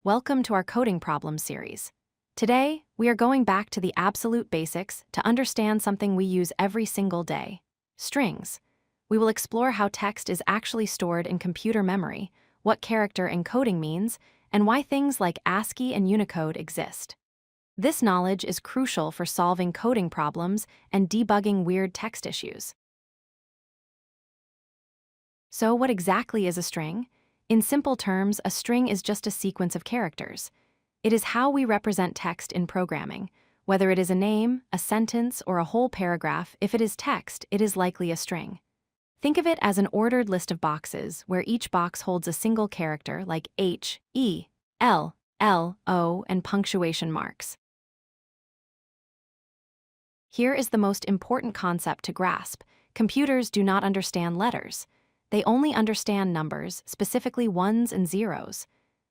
Welcome to our coding problems series. Today, we are going back to the absolute basics to understand something we use every single day: strings. We will explore how text is actually stored in computer memory, what character encoding means, and why things like ASCII and Unicode exist. This knowledge is crucial for solving coding problems and debugging weird text issues. So, what exactly is a string? In simple terms, a string is just a sequence of characters. It is how we represent text in programming. Whether it is a name, a sentence, or a whole paragraph, if it is text, it is likely a string. Think of it as an ordered list of boxes, where each box holds a single character like H, E, L, L, O, and punctuation marks. Here is the most important concept to grasp. Computers do not understand letters. They only understand numbers, specifically ones and zeros.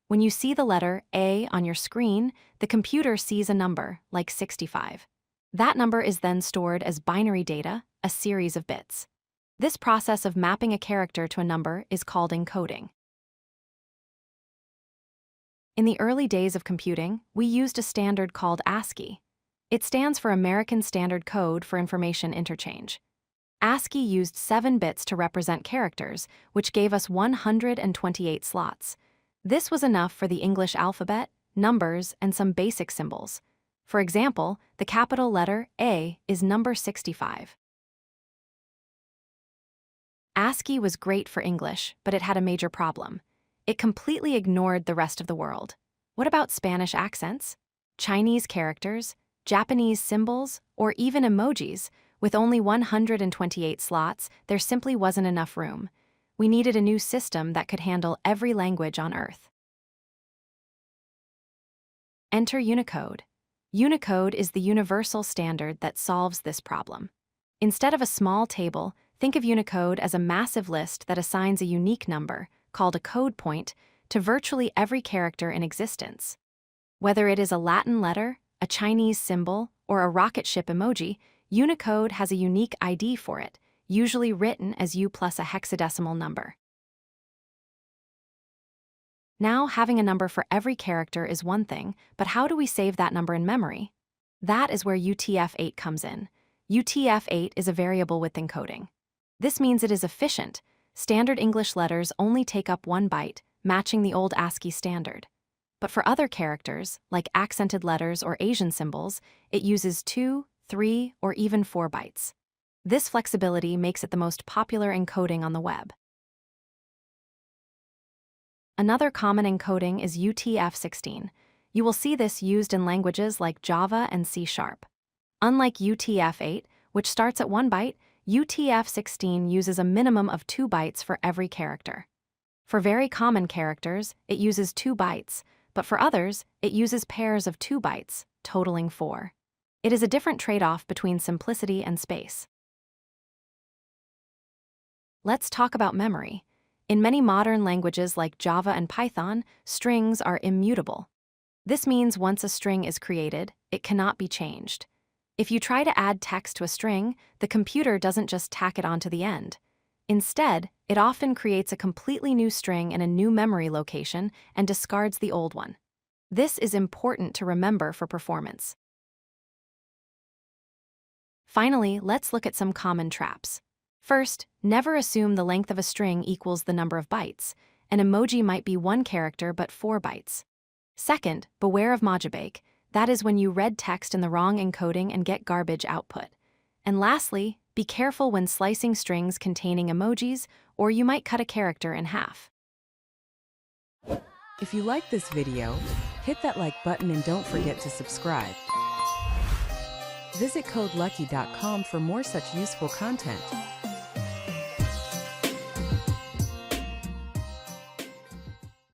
When you see the letter A on your screen, the computer sees a number, like 65. That number is then stored as binary data, a series of bits. This process of mapping a character to a number is called encoding. In the early days of computing, we used a standard called ASCII. It stands for American Standard Code for Information Interchange. ASCII used 7 bits to represent characters, which gave us 128 slots. This was enough for the English alphabet, numbers, and some basic symbols. For example, the capital letter A is number 65. ASCII was great for English, but it had a major problem. It completely ignored the rest of the world. What about Spanish accents, Chinese characters, Japanese symbols, or even emojis? With only 128 slots, there simply wasn't enough room. We needed a new system that could handle every language on Earth. Enter Unicode. Unicode is the universal standard that solves this problem. Instead of a small table, think of Unicode as a massive list that assigns a unique number, called a code point, to virtually every character in existence. Whether it is a Latin letter, a Chinese symbol, or a rocket ship emoji, Unicode has a unique ID for it, usually written as U plus a hexadecimal number. Now, having a number for every character is one thing, but how do we save that number in memory? That is where UTF-8 comes in. UTF-8 is a variable with encoding. This means it is efficient. Standard English letters only take up 1 byte, matching the old ASCII standard. But for other characters, like accented letters or Asian symbols, it uses 2, 3, or even 4 bytes. This flexibility makes it the most popular encoding on the web. Another common encoding is UTF-16. You will see this used in languages like Java and C#. Unlike UTF-8, which starts at 1 byte, UTF-16 uses a minimum of 2 bytes for every character. For very common characters, it uses 2 bytes, but for others, it uses pairs of 2 bytes, totaling 4. It is a different trade-off between simplicity and space. Let's talk about memory. In many modern languages like Java and Python, strings are immutable. This means once a string is created, it cannot be changed. If you try to add text to a string, the computer doesn't just tack it onto the end. Instead, it often creates a completely new string in a new memory location and discards the old one. This is important to remember for performance. Finally, let's look at some common traps. First, never assume the length of a string equals the number of bytes. An emoji might be 1 character but 4 bytes. Second, beware of Mojibake. That is when you read text in the wrong encoding and get garbage output. And lastly, be careful when slicing strings containing emojis, or you might cut a character in half. If you like this video, hit that like button and don't forget to subscribe. Visit codelucky.com for more such useful content.